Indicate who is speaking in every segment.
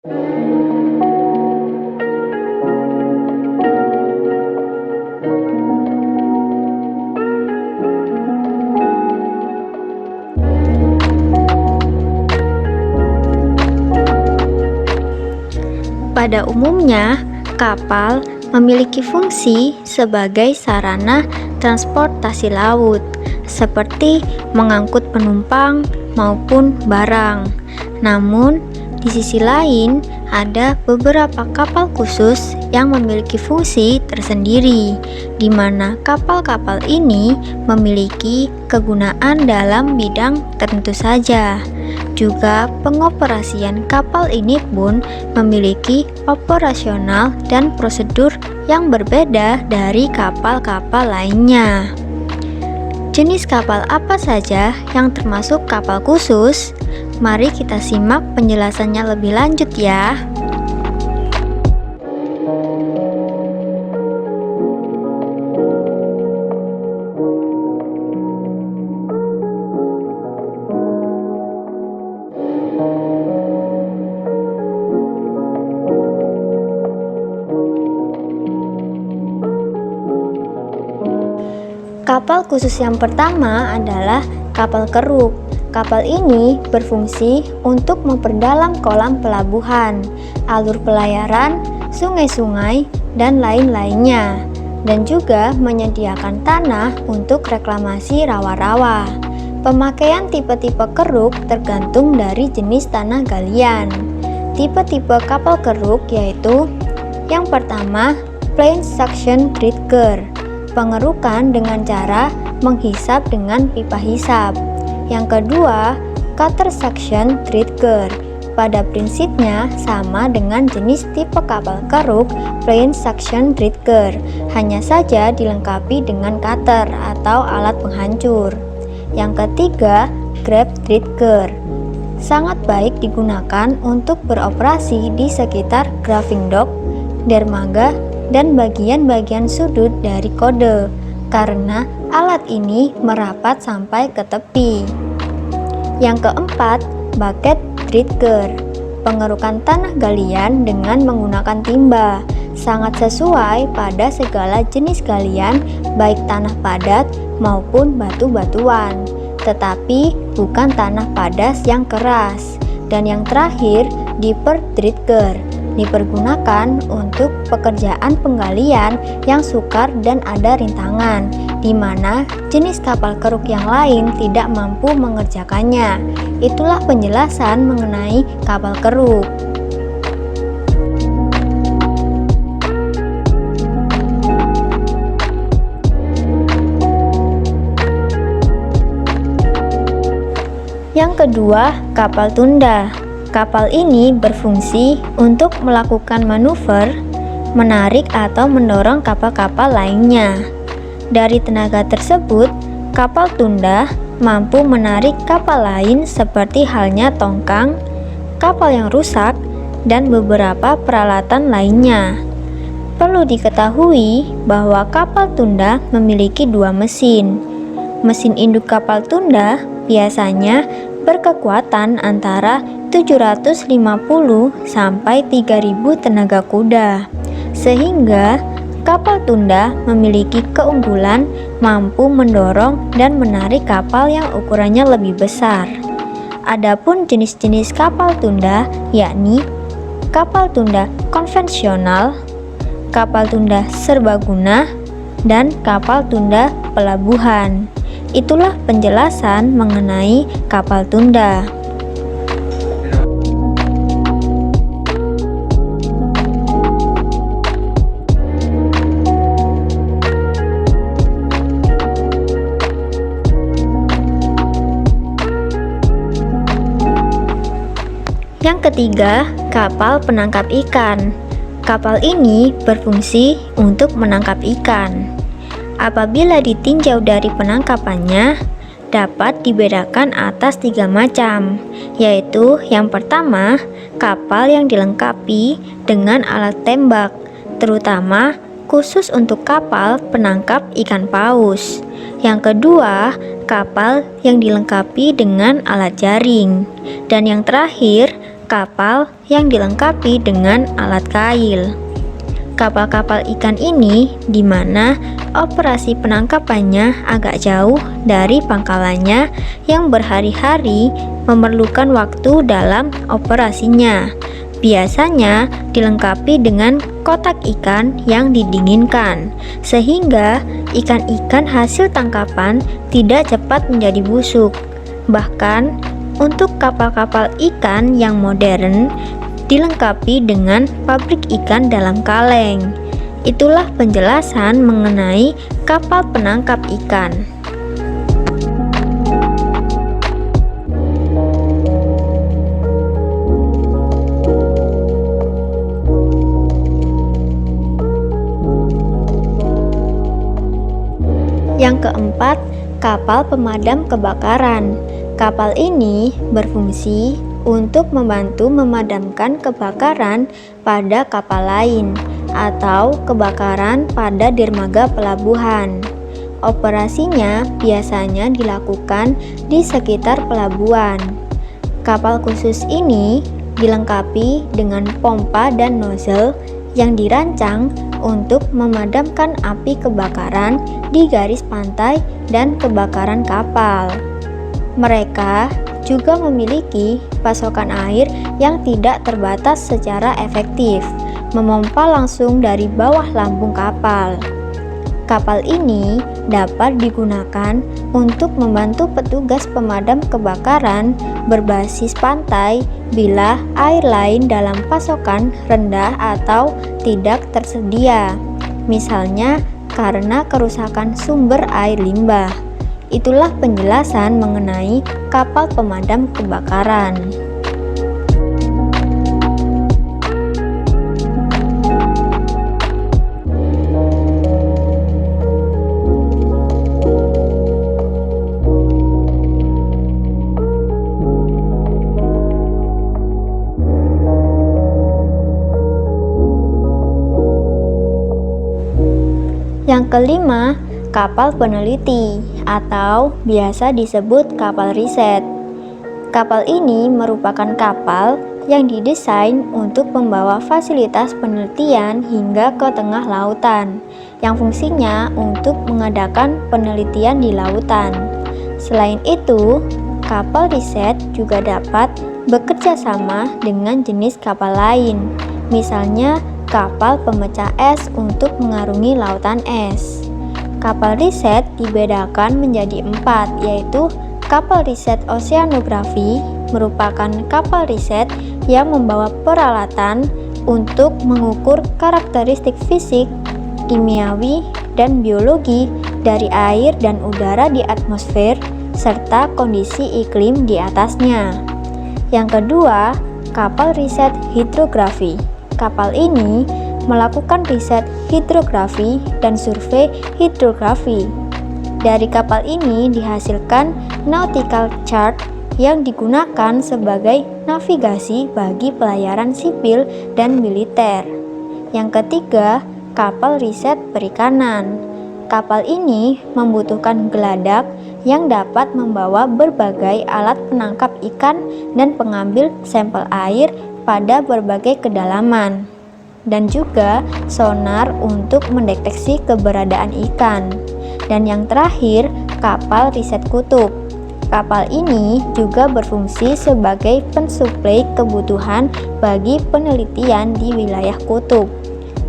Speaker 1: Pada umumnya, kapal memiliki fungsi sebagai sarana transportasi laut, seperti mengangkut penumpang maupun barang. Namun, di sisi lain, ada beberapa kapal khusus yang memiliki fungsi tersendiri, di mana kapal-kapal ini memiliki kegunaan dalam bidang tertentu saja. Juga pengoperasian kapal ini pun memiliki operasional dan prosedur yang berbeda dari kapal-kapal lainnya. Jenis kapal apa saja yang termasuk kapal khusus? Mari kita simak penjelasannya lebih lanjut ya. Kapal khusus yang pertama adalah kapal keruk. Kapal ini berfungsi untuk memperdalam kolam pelabuhan, alur pelayaran, sungai-sungai, dan lain-lainnya, dan juga menyediakan tanah untuk reklamasi rawa-rawa. Pemakaian tipe-tipe keruk tergantung dari jenis tanah galian. Tipe-tipe kapal keruk yaitu: yang pertama, plain suction treatker, pengerukan dengan cara menghisap dengan pipa hisap. Yang kedua, cutter suction treatker. Pada prinsipnya sama dengan jenis tipe kapal keruk plain suction treatker, hanya saja dilengkapi dengan cutter atau alat penghancur. Yang ketiga, grab treatker. Sangat baik digunakan untuk beroperasi di sekitar graving dock, dermaga, dan bagian-bagian sudut dari kode, karena alat ini merapat sampai ke tepi. Yang keempat, bucket treatker, pengerukan tanah galian dengan menggunakan timba. Sangat sesuai pada segala jenis galian, baik tanah padat maupun batu-batuan, tetapi bukan tanah padas yang keras. Dan yang terakhir, dipper treatker, dipergunakan untuk pekerjaan penggalian yang sukar dan ada rintangan, di mana jenis kapal keruk yang lain tidak mampu mengerjakannya. Itulah penjelasan mengenai kapal keruk. Yang kedua, kapal tunda. Kapal ini berfungsi untuk melakukan manuver, menarik atau mendorong kapal-kapal lainnya. Dari tenaga tersebut, kapal tunda mampu menarik kapal lain seperti halnya tongkang, kapal yang rusak, dan beberapa peralatan lainnya. Perlu diketahui bahwa kapal tunda memiliki dua mesin. Mesin induk kapal tunda biasanya berkekuatan antara 750 sampai 3000 tenaga kuda, sehingga kapal tunda memiliki keunggulan mampu mendorong dan menarik kapal yang ukurannya lebih besar. Adapun jenis-jenis kapal tunda yakni kapal tunda konvensional, kapal tunda serbaguna, dan kapal tunda pelabuhan. Itulah penjelasan mengenai kapal tunda. Yang ketiga, kapal penangkap ikan. Kapal ini berfungsi untuk menangkap ikan. Apabila ditinjau dari penangkapannya, dapat dibedakan atas 3 macam, yaitu yang pertama, kapal yang dilengkapi dengan alat tembak, terutama khusus untuk kapal penangkap ikan paus. Yang kedua, kapal yang dilengkapi dengan alat jaring. Dan yang terakhir, kapal yang dilengkapi dengan alat kail. Kapal-kapal ikan ini di mana operasi penangkapannya agak jauh dari pangkalannya yang berhari-hari memerlukan waktu dalam operasinya. Biasanya dilengkapi dengan kotak ikan yang didinginkan, sehingga ikan-ikan hasil tangkapan tidak cepat menjadi busuk. Bahkan, untuk kapal-kapal ikan yang modern, dilengkapi dengan pabrik ikan dalam kaleng. Itulah penjelasan mengenai kapal penangkap ikan. Yang keempat, kapal pemadam kebakaran. Kapal ini berfungsi untuk membantu memadamkan kebakaran pada kapal lain atau kebakaran pada dermaga pelabuhan. Operasinya biasanya dilakukan di sekitar pelabuhan. Kapal khusus ini dilengkapi dengan pompa dan nozzle yang dirancang untuk memadamkan api kebakaran di garis pantai dan kebakaran kapal. Mereka juga memiliki pasokan air yang tidak terbatas secara efektif, memompa langsung dari bawah lambung kapal. Kapal ini dapat digunakan untuk membantu petugas pemadam kebakaran berbasis pantai bila air lain dalam pasokan rendah atau tidak tersedia, misalnya karena kerusakan sumber air limbah. Itulah penjelasan mengenai kapal pemadam kebakaran. Yang kelima, kapal peneliti atau biasa disebut kapal riset. Kapal ini merupakan kapal yang didesain untuk membawa fasilitas penelitian hingga ke tengah lautan, yang fungsinya untuk mengadakan penelitian di lautan. Selain itu, kapal riset juga dapat bekerja sama dengan jenis kapal lain, misalnya kapal pemecah es untuk mengarungi lautan es. Kapal riset dibedakan menjadi 4, yaitu kapal riset oseanografi merupakan kapal riset yang membawa peralatan untuk mengukur karakteristik fisik, kimiawi, dan biologi dari air dan udara di atmosfer serta kondisi iklim di atasnya. Yang kedua, kapal riset hidrografi. Kapal ini melakukan riset hidrografi dan survei hidrografi. Dari kapal ini dihasilkan nautical chart yang digunakan sebagai navigasi bagi pelayaran sipil dan militer. Yang ketiga, kapal riset perikanan. Kapal ini membutuhkan geladak yang dapat membawa berbagai alat penangkap ikan dan pengambil sampel air pada berbagai kedalaman, dan juga sonar untuk mendeteksi keberadaan ikan. Dan yang terakhir, kapal riset kutub. Kapal ini juga berfungsi sebagai pensuplai kebutuhan bagi penelitian di wilayah kutub.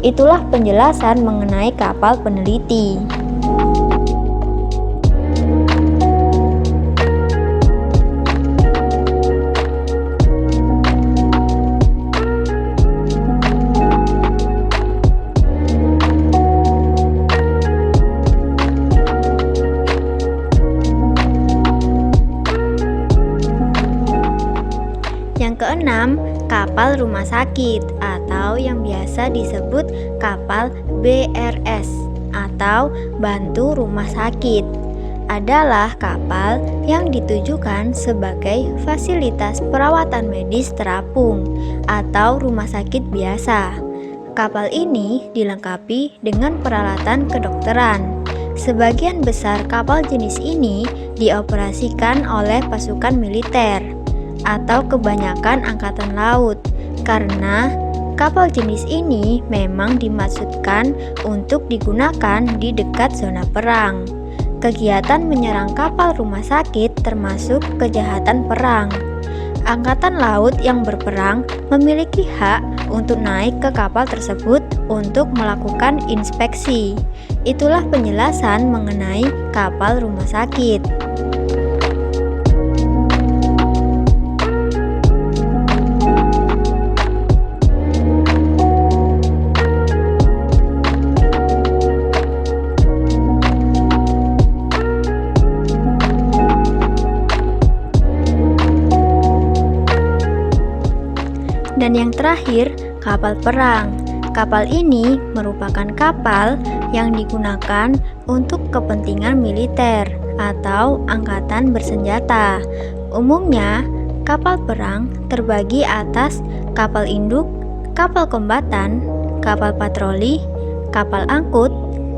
Speaker 1: Itulah penjelasan mengenai kapal peneliti. Yang keenam, kapal rumah sakit atau yang biasa disebut kapal BRS atau bantu rumah sakit adalah kapal yang ditujukan sebagai fasilitas perawatan medis terapung atau rumah sakit biasa. Kapal ini dilengkapi dengan peralatan kedokteran. Sebagian besar kapal jenis ini dioperasikan oleh pasukan militer. atau kebanyakan angkatan laut, karena kapal jenis ini memang dimaksudkan untuk digunakan di dekat zona perang. Kegiatan menyerang kapal rumah sakit termasuk kejahatan perang. Angkatan laut yang berperang memiliki hak untuk naik ke kapal tersebut untuk melakukan inspeksi. Itulah penjelasan mengenai kapal rumah sakit. Dan yang terakhir, kapal perang. Kapal ini merupakan kapal yang digunakan untuk kepentingan militer atau angkatan bersenjata. Umumnya, kapal perang terbagi atas kapal induk, kapal kombatan, kapal patroli, kapal angkut,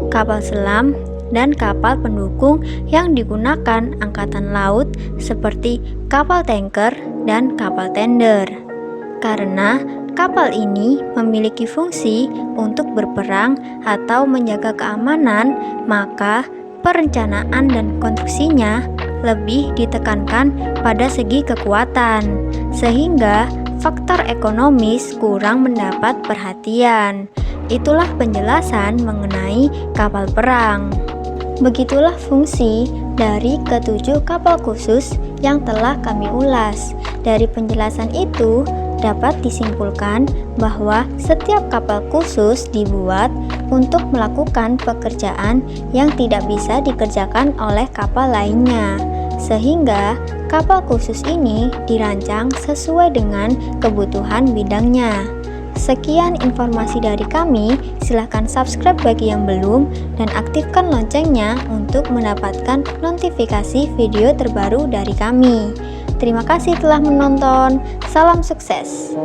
Speaker 1: kapal selam, dan kapal pendukung yang digunakan angkatan laut seperti kapal tanker dan kapal tender. Karena kapal ini memiliki fungsi untuk berperang atau menjaga keamanan, maka perencanaan dan konstruksinya lebih ditekankan pada segi kekuatan, sehingga faktor ekonomis kurang mendapat perhatian. Itulah penjelasan mengenai kapal perang. Begitulah fungsi dari ketujuh kapal khusus yang telah kami ulas. Dari penjelasan itu, dapat disimpulkan bahwa setiap kapal khusus dibuat untuk melakukan pekerjaan yang tidak bisa dikerjakan oleh kapal lainnya, sehingga kapal khusus ini dirancang sesuai dengan kebutuhan bidangnya. Sekian informasi dari kami, silahkan subscribe bagi yang belum dan aktifkan loncengnya untuk mendapatkan notifikasi video terbaru dari kami. Terima kasih telah menonton, salam sukses.